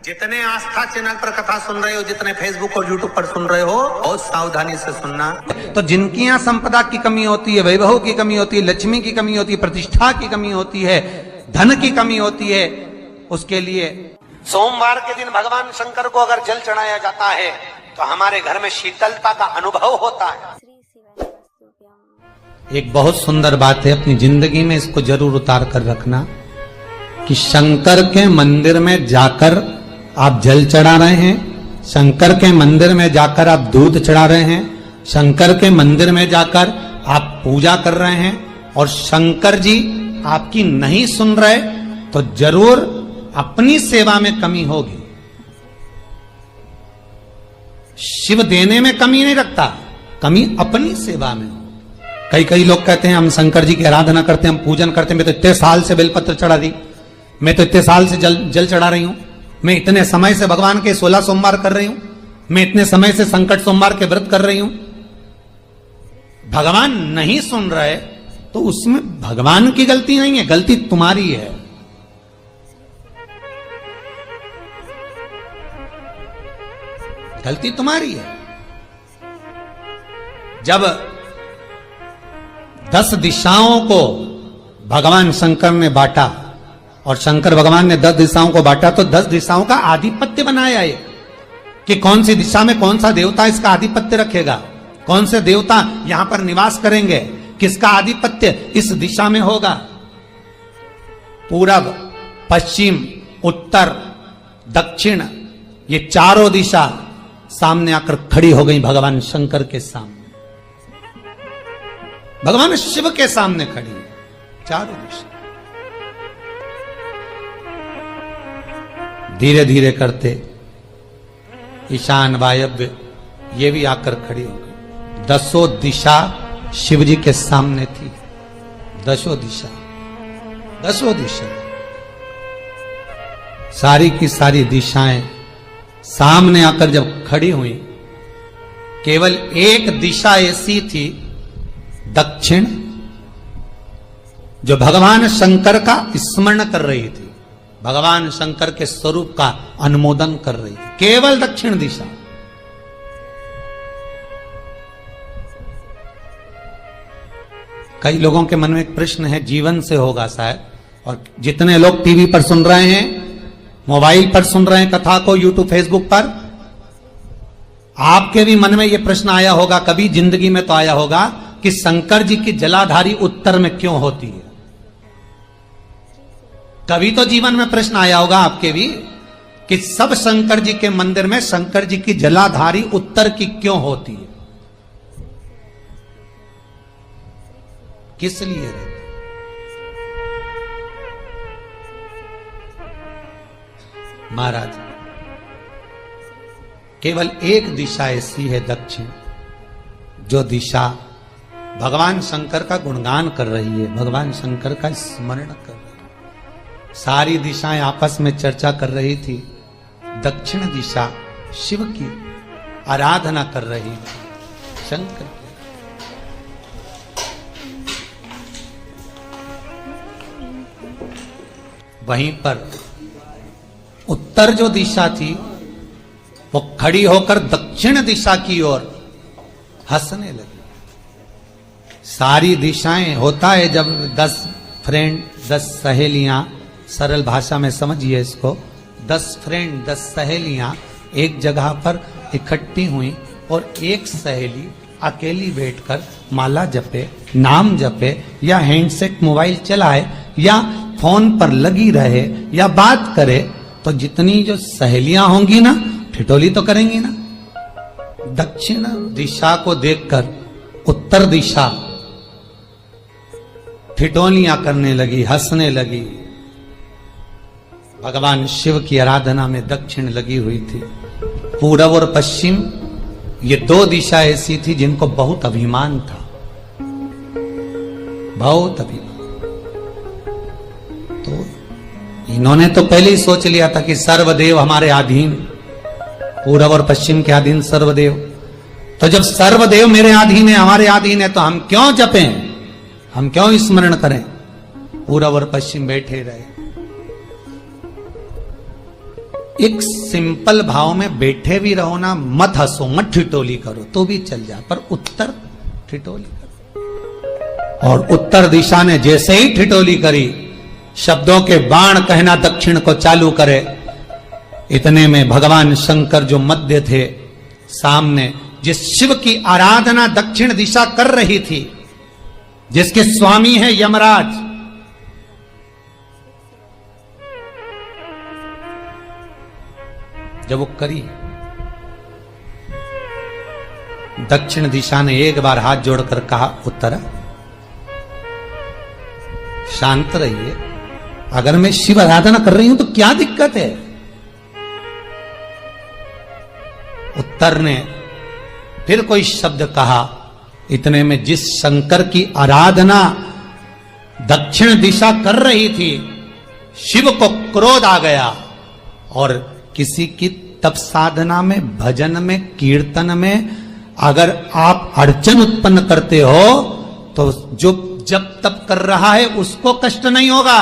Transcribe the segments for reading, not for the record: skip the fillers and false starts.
जितने आस्था चैनल पर कथा सुन रहे हो, जितने फेसबुक और यूट्यूब पर सुन रहे हो, बहुत सावधानी से सुनना। तो जिनकी यहाँ संपदा की कमी होती है, वैभव की कमी होती है, लक्ष्मी की कमी होती है, प्रतिष्ठा की कमी होती है, धन की कमी होती है, उसके लिए सोमवार के दिन भगवान शंकर को अगर जल चढ़ाया जाता है तो हमारे घर में शीतलता का अनुभव होता है। एक बहुत सुंदर बात है, अपनी जिंदगी में इसको जरूर उतार कर रखना कि शंकर के मंदिर में जाकर आप जल चढ़ा रहे हैं, शंकर के मंदिर में जाकर आप दूध चढ़ा रहे हैं, शंकर के मंदिर में जाकर आप पूजा कर रहे हैं और शंकर जी आपकी नहीं सुन रहे तो जरूर अपनी सेवा में कमी होगी। शिव देने में कमी नहीं रखता, कमी अपनी सेवा में हो। कई लोग कहते हैं हम शंकर जी की आराधना करते हैं, हम पूजन करते हैं, मैं तो इतने साल से बेलपत्र चढ़ा दी, मैं तो इतने साल से जल चढ़ा रही हूं, मैं इतने समय से भगवान के 16 सोमवार कर रही हूं, मैं इतने समय से संकट सोमवार के व्रत कर रही हूं। भगवान नहीं सुन रहे तो उसमें भगवान की गलती नहीं है, गलती तुम्हारी है। गलती तुम्हारी है। जब 10 दिशाओं को भगवान शंकर ने बांटा और शंकर भगवान ने 10 दिशाओं को बांटा तो 10 दिशाओं का आधिपत्य बनाया ये कि कौन सी दिशा में कौन सा देवता इसका आधिपत्य रखेगा, कौन से देवता यहां पर निवास करेंगे, किसका आधिपत्य इस दिशा में होगा। पूरब, पश्चिम, उत्तर, दक्षिण, ये चारों दिशा सामने आकर खड़ी हो गई भगवान शंकर के सामने, भगवान शिव के सामने खड़ी, चारों दिशा। धीरे धीरे करते ईशान, वायव्य ये भी आकर खड़ी हो गई। 10 दिशा शिव जी के सामने थी, 10 दिशा, 10 दिशा, सारी की सारी दिशाएं सामने आकर जब खड़ी हुई, केवल एक दिशा ऐसी थी दक्षिण, जो भगवान शंकर का स्मरण कर रही थी, भगवान शंकर के स्वरूप का अनुमोदन कर रही थी, केवल दक्षिण दिशा। कई लोगों के मन में एक प्रश्न है, जीवन से होगा शायद, और जितने लोग टीवी पर सुन रहे हैं, मोबाइल पर सुन रहे हैं कथा को, यूट्यूब, फेसबुक पर, आपके भी मन में यह प्रश्न आया होगा, कभी जिंदगी में तो आया होगा कि शंकर जी की जलाधारी उत्तर में क्यों होती है। कभी तो जीवन में प्रश्न आया होगा आपके भी कि सब शंकर जी के मंदिर में शंकर जी की जलाधारी उत्तर की क्यों होती है, किस लिए रहती? महाराज, केवल एक दिशा ऐसी है दक्षिण, जो दिशा भगवान शंकर का गुणगान कर रही है, भगवान शंकर का स्मरण कर रही है। सारी दिशाएं आपस में चर्चा कर रही थी, दक्षिण दिशा शिव की आराधना कर रही थी, शंकर की। वहीं पर उत्तर जो दिशा थी वो खड़ी होकर दक्षिण दिशा की ओर हंसने लगी। सारी दिशाएं, होता है जब 10 फ्रेंड, 10 सहेलियां, सरल भाषा में समझिए इसको, 10 फ्रेंड, 10 सहेलियां एक जगह पर इकट्ठी हुई और एक सहेली अकेली बैठकर माला जपे, नाम जपे, या हैंडसेट मोबाइल चलाए, या फोन पर लगी रहे, या बात करे, तो जितनी जो सहेलियां होंगी ना, ठिठोली तो करेंगी ना। दक्षिण दिशा को देखकर उत्तर दिशा ठिठोलियां करने लगी, हंसने लगी। भगवान शिव की आराधना में दक्षिण लगी हुई थी। पूरब और पश्चिम, ये 2 दिशा ऐसी थी जिनको बहुत अभिमान था, बहुत अभिमान। तो इन्होंने तो पहले ही सोच लिया था कि सर्वदेव हमारे अधीन, पूरब और पश्चिम के अधीन सर्वदेव। तो जब सर्वदेव मेरे अधीन है, हमारे अधीन है, तो हम क्यों जपें, हम क्यों स्मरण करें। पूरब और पश्चिम बैठे रहे। एक सिंपल भाव में बैठे भी रहो ना, मत हंसो, मत ठिठोली करो तो भी चल जाए, पर उत्तर ठिठोली करो। और उत्तर दिशा ने जैसे ही ठिठोली करी, शब्दों के बाण कहना दक्षिण को चालू करे, इतने में भगवान शंकर जो मध्य थे सामने, जिस शिव की आराधना दक्षिण दिशा कर रही थी, जिसके स्वामी है यमराज, जब वो करी, दक्षिण दिशा ने एक बार हाथ जोड़कर कहा, उत्तरा शांत रहिए, अगर मैं शिव आराधना कर रही हूं तो क्या दिक्कत है। उत्तर ने फिर कोई शब्द कहा, इतने में जिस शंकर की आराधना दक्षिण दिशा कर रही थी, शिव को क्रोध आ गया और किसी की तप साधना में, भजन में, कीर्तन में अगर आप अड़चन उत्पन्न करते हो तो जो जब तप कर रहा है उसको कष्ट नहीं होगा,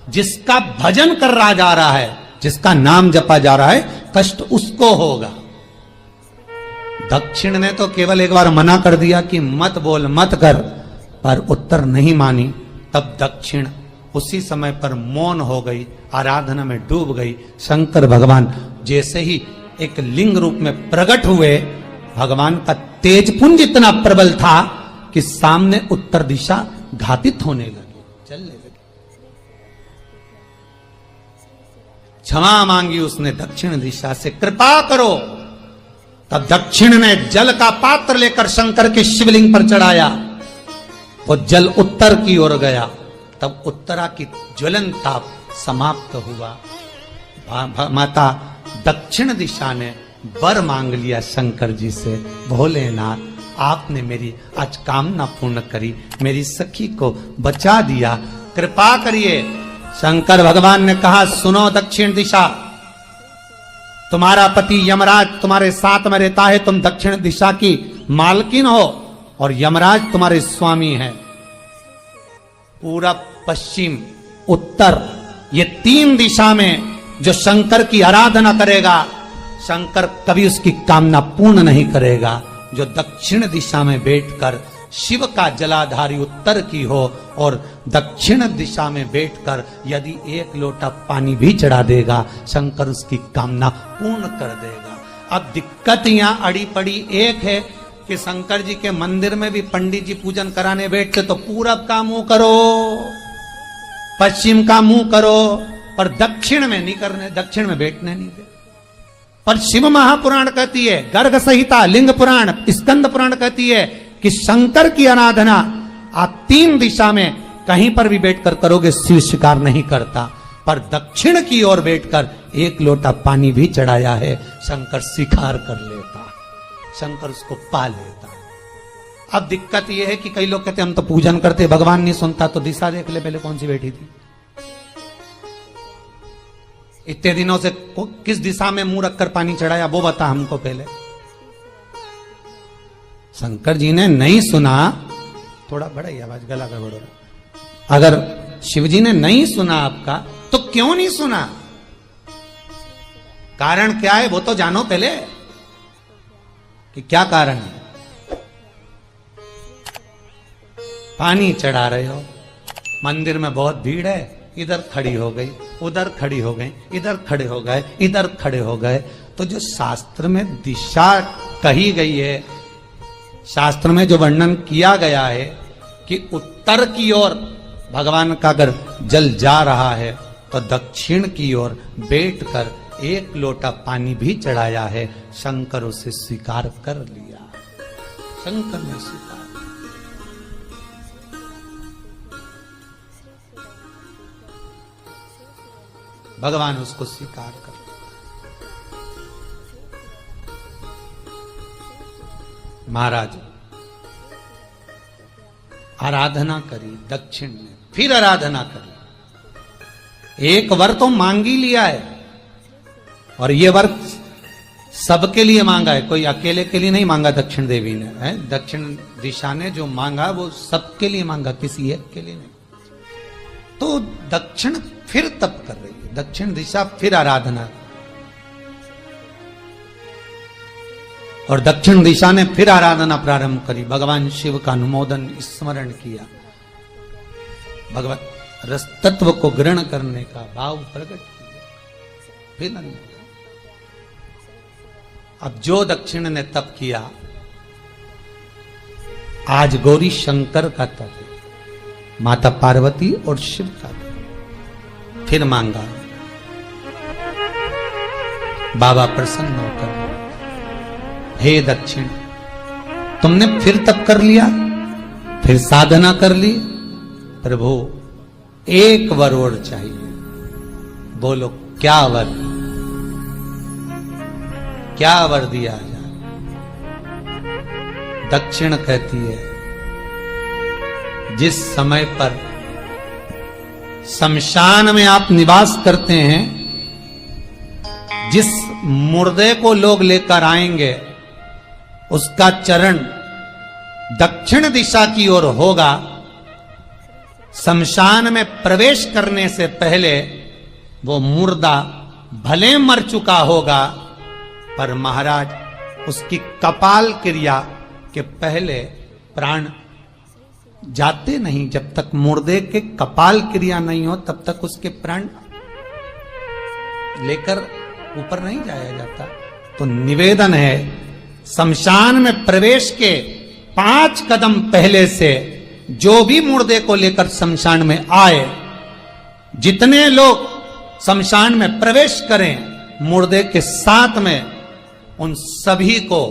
जिसका भजन कर रहा जा रहा है, जिसका नाम जपा जा रहा है, कष्ट उसको होगा। दक्षिण ने तो केवल एक बार मना कर दिया कि मत बोल, मत कर, पर उत्तर नहीं मानी। तब दक्षिण उसी समय पर मौन हो गई, आराधना में डूब गई। शंकर भगवान जैसे ही एक लिंग रूप में प्रकट हुए, भगवान का तेजपुंज इतना प्रबल था कि सामने उत्तर दिशा घातित होने लगी, चलने लगी। क्षमा मांगी उसने दक्षिण दिशा से, कृपा करो। तब दक्षिण ने जल का पात्र लेकर शंकर के शिवलिंग पर चढ़ाया, वो जल उत्तर की ओर गया। तब उत्तरा की ज्वलन ताप समाप्त हुआ। माता दक्षिण दिशा ने वर मांग लिया शंकर जी से, भोलेनाथ आपने मेरी आज कामना पूर्ण करी, मेरी सखी को बचा दिया, कृपा करिए। शंकर भगवान ने कहा, सुनो दक्षिण दिशा, तुम्हारा पति यमराज तुम्हारे साथ में रहता है, तुम दक्षिण दिशा की मालकिन हो और यमराज तुम्हारे स्वामी है। पूरब, पश्चिम, उत्तर, ये तीन दिशा में जो शंकर की आराधना करेगा, शंकर कभी उसकी कामना पूर्ण नहीं करेगा। जो दक्षिण दिशा में बैठकर शिव का जलाधारी उत्तर की हो और दक्षिण दिशा में बैठकर यदि एक लोटा पानी भी चढ़ा देगा, शंकर उसकी कामना पूर्ण कर देगा। अब दिक्कत यहां अड़ी पड़ी एक है कि शंकर जी के मंदिर में भी पंडित जी पूजन कराने बैठते तो पूरब का मुंह करो, पश्चिम का मुंह करो, पर दक्षिण में नहीं करने, दक्षिण में बैठने नहीं दे। पर शिव महापुराण कहती है, गर्ग संहिता, लिंग पुराण, स्कंद पुराण कहती है कि शंकर की आराधना आप तीन दिशा में कहीं पर भी बैठकर करोगे, शिव स्वीकार नहीं करता। पर दक्षिण की ओर बैठकर एक लोटा पानी भी चढ़ाया है, शंकर स्वीकार कर लेता, शंकर उसको पा लेता। अब दिक्कत यह है कि कई लोग कहते हम तो पूजन करते, भगवान नहीं सुनता, तो दिशा देख ले पहले कौन सी बैठी थी, इतने दिनों से किस दिशा में मुंह रखकर पानी चढ़ाया, वो बता हमको पहले। शंकर जी ने नहीं सुना, थोड़ा बढ़ाई आवाज, गला का बढ़ो। अगर शिव जी ने नहीं सुना आपका, तो क्यों नहीं सुना, कारण क्या है वो तो जानो पहले कि क्या कारण है। पानी चढ़ा रहे हो, मंदिर में बहुत भीड़ है, इधर खड़ी हो गई, उधर खड़ी हो गई, इधर खड़े हो गए, इधर खड़े हो गए, तो जो शास्त्र में दिशा कही गई है, शास्त्र में जो वर्णन किया गया है कि उत्तर की ओर भगवान का अगर जल जा रहा है तो दक्षिण की ओर बैठकर एक लोटा पानी भी चढ़ाया है, शंकर उसे स्वीकार कर लिया, शंकर ने स्वीकार। भगवान उसको स्वीकार कर। महाराज आराधना करी दक्षिण में, फिर आराधना करी, एक वर तो मांग ही लिया है, और ये वर सबके लिए मांगा है, कोई अकेले के लिए नहीं मांगा दक्षिण देवी ने, है दक्षिण दिशा ने जो मांगा वो सबके लिए मांगा, किसी एक के लिए नहीं। तो दक्षिण फिर तप कर रही है, दक्षिण दिशा फिर आराधना और दक्षिण दिशा ने फिर आराधना प्रारंभ करी, भगवान शिव का अनुमोदन स्मरण किया, भगवत रस तत्व को ग्रहण करने का भाव प्रकट किया। फिर अब जो दक्षिण ने तप किया, आज गौरी शंकर का तप है, माता पार्वती और शिव का तप। फिर मांगा, बाबा प्रसन्न होकर, हे दक्षिण, तुमने फिर तप कर लिया, फिर साधना कर ली, प्रभु एक वर और चाहिए। बोलो क्या वर, क्या वर दिया जाए? दक्षिण कहती है, जिस समय पर शमशान में आप निवास करते हैं, जिस मुर्दे को लोग लेकर आएंगे, उसका चरण दक्षिण दिशा की ओर होगा। शमशान में प्रवेश करने से पहले वो मुर्दा भले मर चुका होगा, पर महाराज उसकी कपाल क्रिया के पहले प्राण जाते नहीं। जब तक मुर्दे के कपाल क्रिया नहीं हो, तब तक उसके प्राण लेकर ऊपर नहीं जाया जाता। तो निवेदन है, शमशान में प्रवेश के 5 कदम पहले से जो भी मुर्दे को लेकर शमशान में आए, जितने लोग शमशान में प्रवेश करें मुर्दे के साथ में, उन सभी को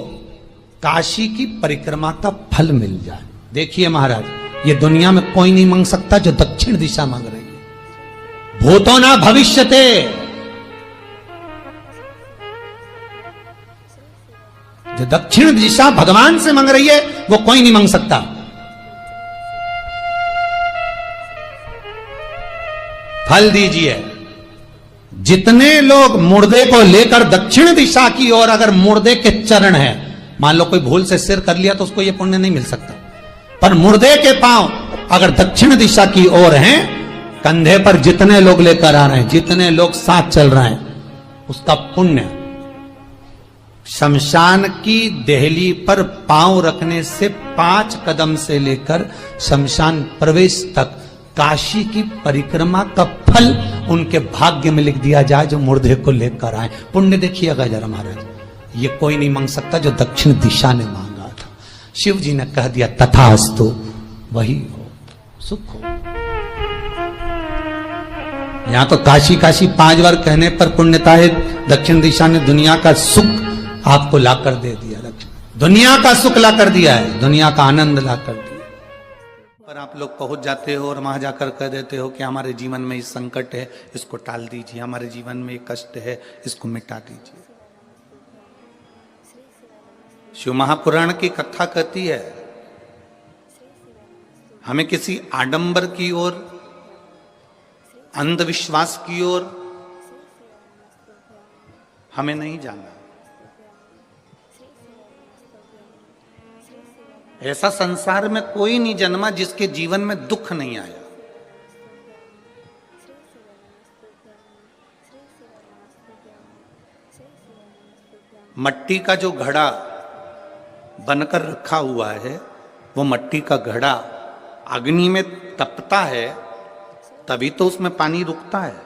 काशी की परिक्रमा का फल मिल जाए। देखिए महाराज, ये दुनिया में कोई नहीं मांग सकता जो दक्षिण दिशा मांग रही है। भूतो ना भविष्यते, जो दक्षिण दिशा भगवान से मांग रही है वो कोई नहीं मांग सकता। फल दीजिए। जितने लोग मुर्दे को लेकर दक्षिण दिशा की ओर, अगर मुर्दे के चरण है, मान लो कोई भूल से सिर कर लिया तो उसको ये पुण्य नहीं मिल सकता, पर मुर्दे के पांव अगर दक्षिण दिशा की ओर हैं, कंधे पर जितने लोग लेकर आ रहे हैं, जितने लोग साथ चल रहे हैं, उसका पुण्य शमशान की देहली पर पांव रखने से 5 कदम से लेकर शमशान प्रवेश तक काशी की परिक्रमा का फल उनके भाग्य में लिख दिया जाए, जो मुर्दे को लेकर आए। पुण्य देखिएगा जरा महाराज, ये कोई नहीं मांग सकता जो दक्षिण दिशा ने मांगा था। शिव जी ने कह दिया तथास्तु, वही हो, सुख हो। यहां तो काशी काशी 5 बार कहने पर पुण्यता है, दक्षिण दिशा ने दुनिया का सुख आपको लाकर दे दिया, दुनिया का सुख लाकर दिया है, दुनिया का आनंद लाकर दिया। पर आप लोग पहुंच जाते हो और वहां जाकर कह देते हो कि हमारे जीवन में इस संकट है, इसको टाल दीजिए, हमारे जीवन में एक कष्ट है, इसको मिटा दीजिए। शिव महापुराण की कथा कहती है, हमें किसी आडंबर की ओर, अंधविश्वास की ओर हमें नहीं जाना। ऐसा संसार में कोई नहीं जन्मा जिसके जीवन में दुख नहीं आया। मट्टी का जो घड़ा बनकर रखा हुआ है, वो मट्टी का घड़ा अग्नि में तपता है, तभी तो उसमें पानी रुकता है।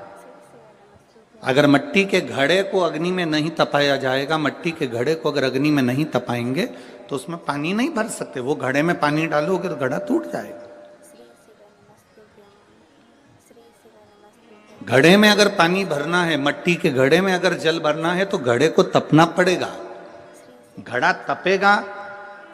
अगर मट्टी के घड़े को अग्नि में नहीं तपाया जाएगा, मट्टी के घड़े को अगर अग्नि में नहीं तपाएंगे तो उसमें पानी नहीं भर सकते। वो घड़े में पानी डालोगे तो घड़ा टूट जाएगा। घड़े में अगर पानी भरना है, मट्टी के घड़े में अगर जल भरना है, तो घड़े को तपना पड़ेगा। घड़ा तपेगा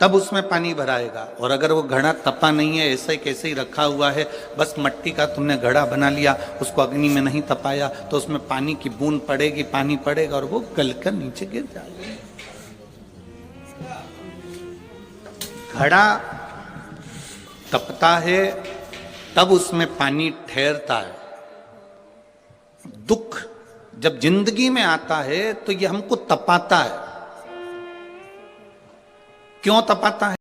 तब उसमें पानी भराएगा। और अगर वो घड़ा तपा नहीं है, ऐसे कैसे ही रखा हुआ है, बस मट्टी का तुमने घड़ा बना लिया, उसको अग्नि में नहीं तपाया, तो उसमें पानी की बूंद पड़ेगी, पानी पड़ेगा और वो गलकर नीचे गिर जाएगा। घड़ा तपता है तब उसमें पानी ठहरता है। दुख जब जिंदगी में आता है तो ये हमको तपाता है। क्यों तपाता है?